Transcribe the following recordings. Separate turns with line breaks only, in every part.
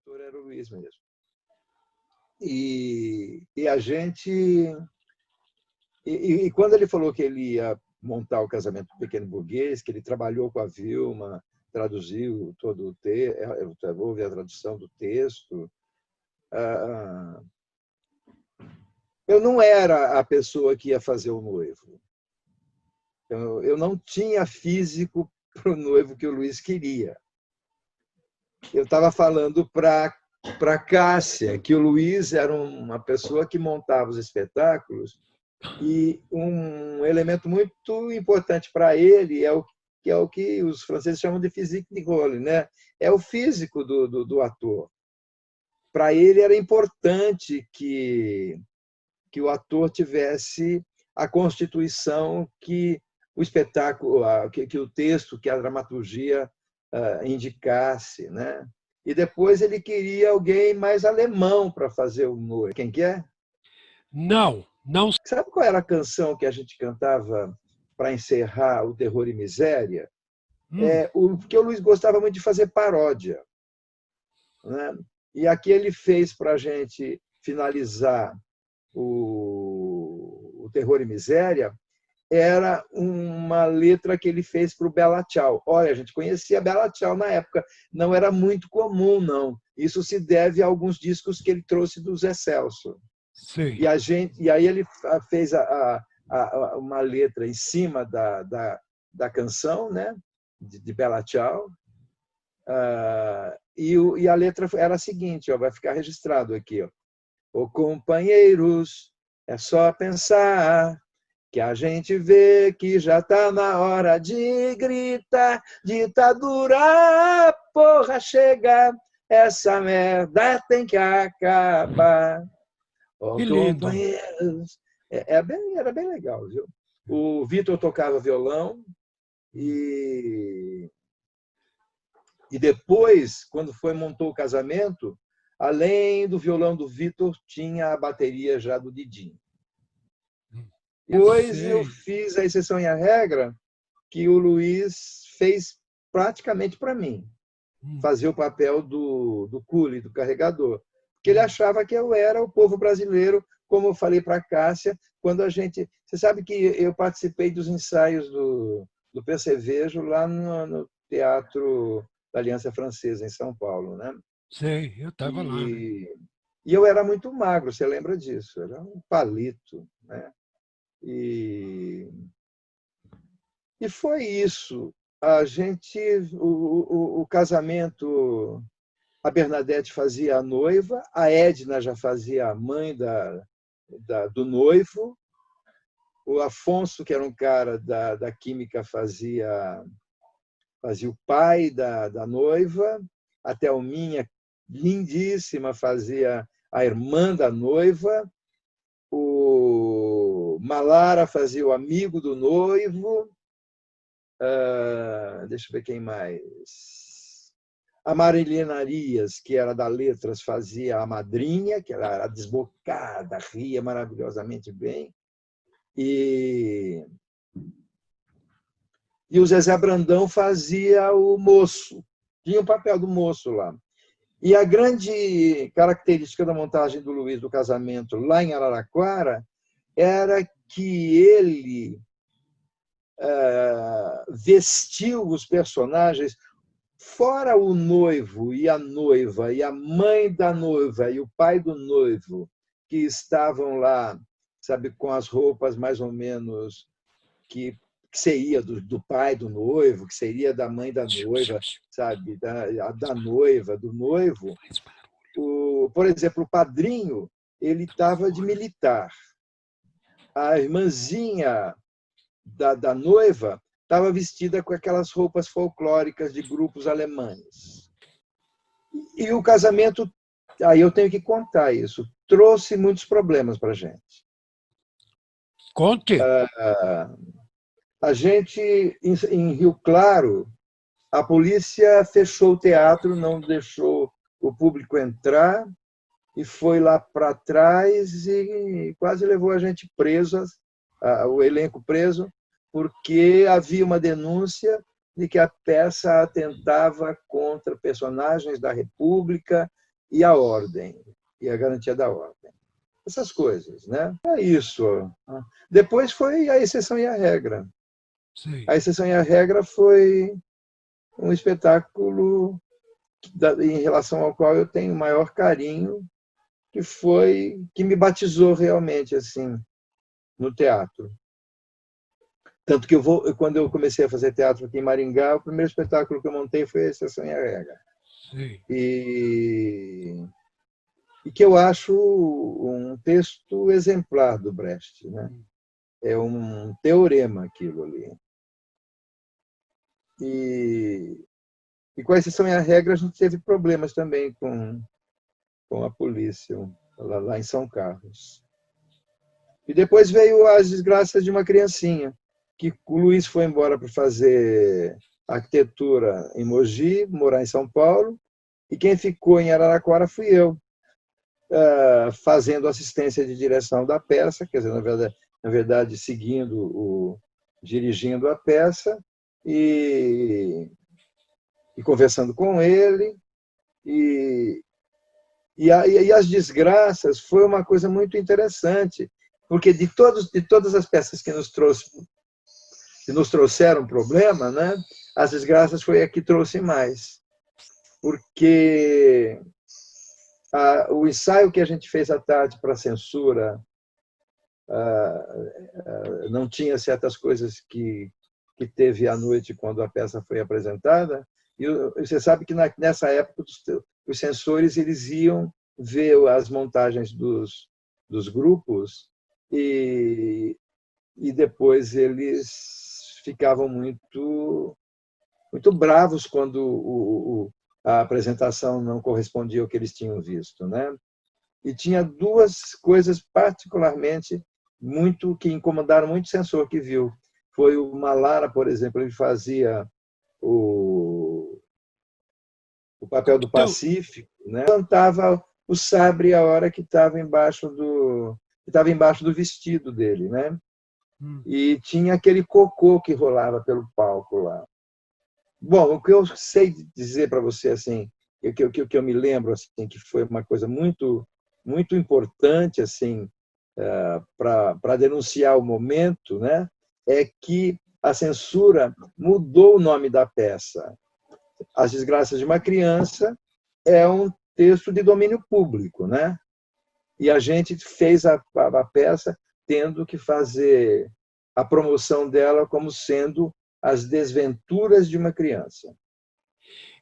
ator era o Luiz mesmo. E a gente... E quando ele falou que ele ia montar o Casamento do Pequeno Burguês, que ele trabalhou com a Vilma, traduziu todo o texto, houve a tradução do texto, eu não era a pessoa que ia fazer o noivo. Eu não tinha físico para o noivo que o Luiz queria. Eu estava falando para Cássia que o Luiz era uma pessoa que montava os espetáculos e um elemento muito importante para ele é o que os franceses chamam de physique de rôle, né? É o físico do ator. Para ele era importante que o ator tivesse a constituição que o espetáculo, que o texto, que a dramaturgia indicasse, né? E depois ele queria alguém mais alemão para fazer o noivo. Quem que é?
Não.
Sabe qual era a canção que a gente cantava para encerrar o Terror e Miséria? Porque o Luiz gostava muito de fazer paródia, né? E aqui ele fez para a gente finalizar o Terror e Miséria, era uma letra que ele fez para o Bella Ciao. Olha, a gente conhecia Bella Ciao na época, não era muito comum, não. Isso se deve a alguns discos que ele trouxe do Zé Celso.
Sim.
E aí ele fez uma letra em cima da canção, né, de Bella Ciao, e a letra era a seguinte, ó, vai ficar registrado aqui. Ó. Ô, companheiros, é só pensar que a gente vê que já está na hora de gritar, ditadura, porra, chega, essa merda tem que acabar. Oh, companheiros. Era bem legal, viu? O Vitor tocava violão e depois, quando montou o casamento, além do violão do Vitor, tinha a bateria já do Didinho. Depois eu fiz a exceção e a regra que o Luiz fez praticamente para mim, fazer o papel do cule, do carregador, porque ele achava que eu era o povo brasileiro, como eu falei para a Cássia, quando a gente... Você sabe que eu participei dos ensaios do Percevejo lá no Teatro da Aliança Francesa, em São Paulo, né?
Sei, eu estava lá. Né?
E eu era muito magro, você lembra disso? Era um palito, né? E foi isso. A gente, o casamento, a Bernadette fazia a noiva, a Edna já fazia a mãe do noivo, o Afonso, que era um cara da química, fazia o pai da noiva, a Thelminha, lindíssima, fazia a irmã da noiva, o Malara fazia o amigo do noivo, deixa eu ver quem mais. A Marilena Arias, que era da Letras, fazia a madrinha, que ela era desbocada, ria maravilhosamente bem. E o Zezé Brandão fazia o moço, tinha o papel do moço lá. E a grande característica da montagem do Luiz do casamento lá em Araraquara era que ele vestiu os personagens, fora o noivo e a noiva, e a mãe da noiva e o pai do noivo, que estavam lá, sabe, com as roupas mais ou menos que seria do pai do noivo, que seria da mãe da noiva, sabe, da noiva, do noivo. Por exemplo, o padrinho, ele estava de militar. A irmãzinha da noiva estava vestida com aquelas roupas folclóricas de grupos alemães. E o casamento, aí eu tenho que contar isso, trouxe muitos problemas para a gente.
Conte.
A gente, em Rio Claro, a polícia fechou o teatro, não deixou o público entrar, e foi lá para trás e quase levou a gente preso, o elenco preso, porque havia uma denúncia de que a peça atentava contra personagens da República e a ordem, e a garantia da ordem. Essas coisas, né? É isso. Depois foi a exceção e a regra.
Sim.
A exceção e a regra foi um espetáculo em relação ao qual eu tenho o maior carinho, que me batizou realmente assim no teatro. Tanto que quando eu comecei a fazer teatro aqui em Maringá, o primeiro espetáculo que eu montei foi a Exceção e a Regra.
Sim.
E que eu acho um texto exemplar do Brecht, né? É um teorema aquilo ali. E com a Exceção e a Regra a gente teve problemas também com a polícia lá em São Carlos. E depois veio As Desgraças de uma Criancinha, que o Luiz foi embora para fazer arquitetura em Mogi, morar em São Paulo, e quem ficou em Araraquara fui eu, fazendo assistência de direção da peça, quer dizer, na verdade dirigindo a peça e conversando com ele. E As Desgraças foi uma coisa muito interessante, porque de todas as peças que nos trouxeram problema, né? As Desgraças foi a que trouxe mais, porque o ensaio que a gente fez à tarde para a censura não tinha certas coisas que teve à noite quando a peça foi apresentada, e você sabe que nessa época os censores eles iam ver as montagens dos grupos e depois eles ficavam muito bravos quando a apresentação não correspondia ao que eles tinham visto, né? E tinha duas coisas particularmente que incomodaram muito o censor que viu. Foi o Malara, por exemplo, ele fazia o papel do Pacífico, né? Plantava o sabre a hora que estava embaixo do vestido dele, né? E tinha aquele cocô que rolava pelo palco lá. Bom, o que eu sei dizer para você assim, que eu me lembro assim, que foi uma coisa muito muito importante assim para denunciar o momento, né? É que a censura mudou o nome da peça. As Desgraças de uma Criança é um texto de domínio público, né? E a gente fez a peça tendo que fazer a promoção dela como sendo As Desventuras de uma Criança.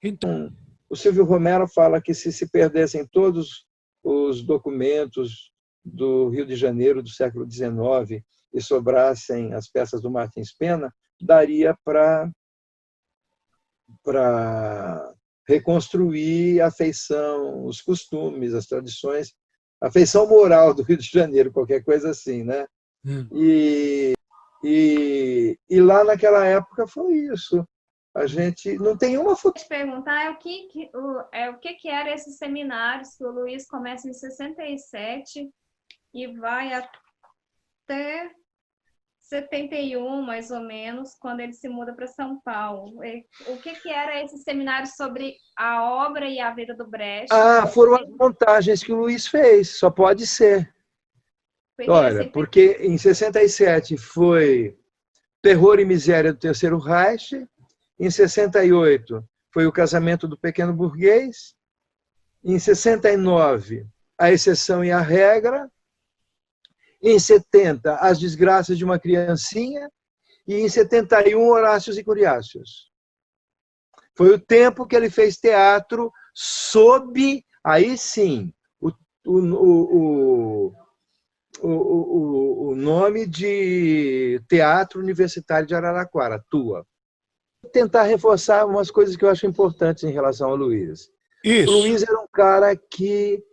Então, o Silvio Romero fala que se perdessem todos os documentos do Rio de Janeiro do século XIX e sobrassem as peças do Martins Pena, daria para reconstruir a feição, os costumes, as tradições, a feição moral do Rio de Janeiro, qualquer coisa assim, né? E lá naquela época foi isso. A gente não tem uma foto.
Perguntar o que era esses seminários que o Luiz começa em 67 e vai até 71, mais ou menos, quando ele se muda para São Paulo. O que era esse seminário sobre a obra e a vida do Brecht?
Foram as montagens que o Luiz fez, só pode ser. Olha, porque em 67 foi Terror e Miséria do Terceiro Reich, em 68 foi O Casamento do Pequeno Burguês, em 69 A Exceção e a Regra, em 70 As Desgraças de uma Criancinha e em 71 Horácios e Curiáceos. Foi o tempo que ele fez teatro sob, aí sim, o nome de Teatro Universitário de Araraquara, TUA. Vou tentar reforçar umas coisas que eu acho importantes em relação ao Luiz.
Isso.
O Luiz era um cara que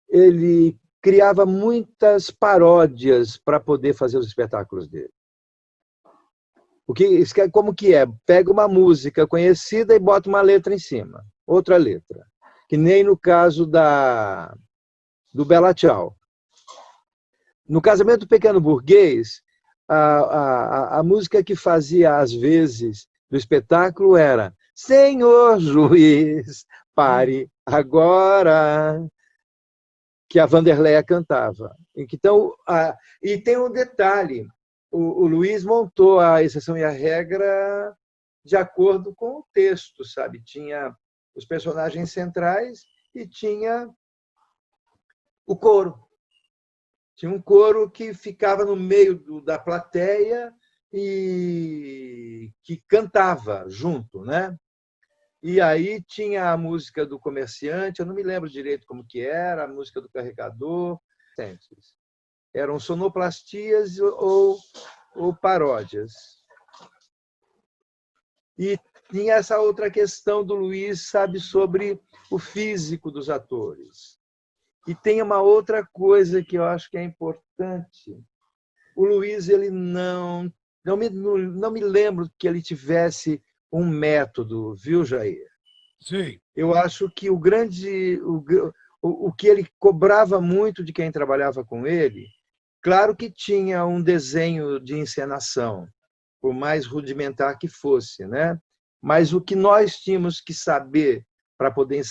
ele criava muitas paródias para poder fazer os espetáculos dele. Como que é? Pega uma música conhecida e bota uma letra em cima, outra letra. Que nem no caso do Bela Tchau. No Casamento do Pequeno Burguês, a música que fazia, às vezes, do espetáculo era Senhor Juiz, Pare agora, que a Vanderleia cantava. Então, e tem um detalhe, o Luiz montou a exceção e a regra de acordo com o texto, sabe? Tinha os personagens centrais e tinha o coro. Tinha um coro que ficava no meio da plateia e que cantava junto, né? E aí tinha a música do comerciante, eu não me lembro direito como que era, a música do carregador. Eram sonoplastias ou paródias. E tinha essa outra questão do Luiz, sabe, sobre o físico dos atores. E tem uma outra coisa que eu acho que é importante. O Luiz, ele não me lembro que ele tivesse um método, viu, Jair?
Sim.
Eu acho que o que ele cobrava muito de quem trabalhava com ele, claro que tinha um desenho de encenação, por mais rudimentar que fosse, né? Mas o que nós tínhamos que saber para poder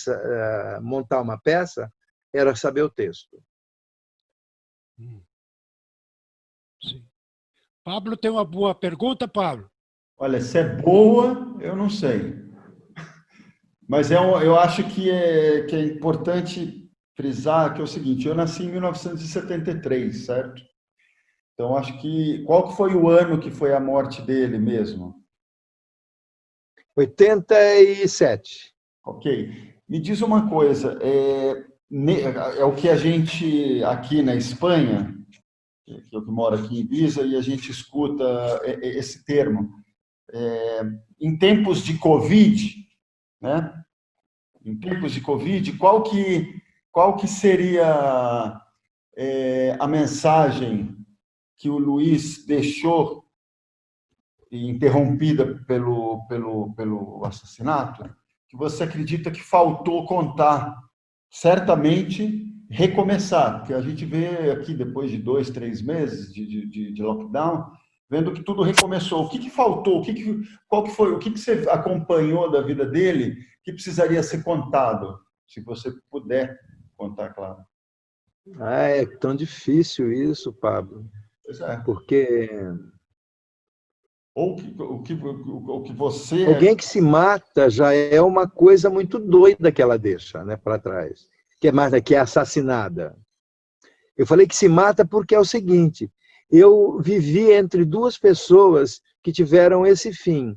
montar uma peça era saber o texto.
Sim. Pablo tem uma boa pergunta, Pablo?
Olha, se é boa, eu não sei. Mas eu acho que é importante frisar que é o seguinte, eu nasci em 1973, certo? Então, acho que... Qual que foi o ano que foi a morte dele mesmo?
87.
Ok. Me diz uma coisa, é o que a gente, aqui na Espanha, que eu que moro aqui em Ibiza, e a gente escuta esse termo, em tempos de Covid, né? Em tempos de Covid, qual que seria a mensagem que o Luiz deixou, interrompida pelo assassinato, que você acredita que faltou contar? Certamente recomeçar, porque a gente vê aqui, depois de 2, 3 meses de lockdown, vendo que tudo recomeçou. O que faltou? Qual que foi? O que você acompanhou da vida dele que precisaria ser contado? Se você puder contar, claro.
É tão difícil isso, Pablo,
Pois é.
porque
Ou o que você...
alguém que se mata já é uma coisa muito doida que ela deixa, né, para trás, que é assassinada. Eu falei que se mata porque é o seguinte, eu vivi entre duas pessoas que tiveram esse fim.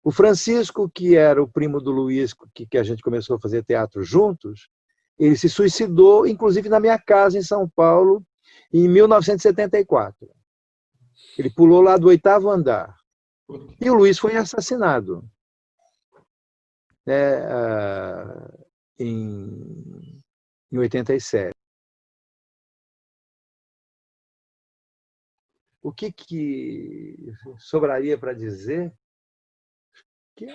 O Francisco, que era o primo do Luiz, que a gente começou a fazer teatro juntos, ele se suicidou, inclusive na minha casa em São Paulo, em 1974. Ele pulou lá do 8º andar. E o Luiz foi assassinado, né, em 87. O que sobraria para dizer? Que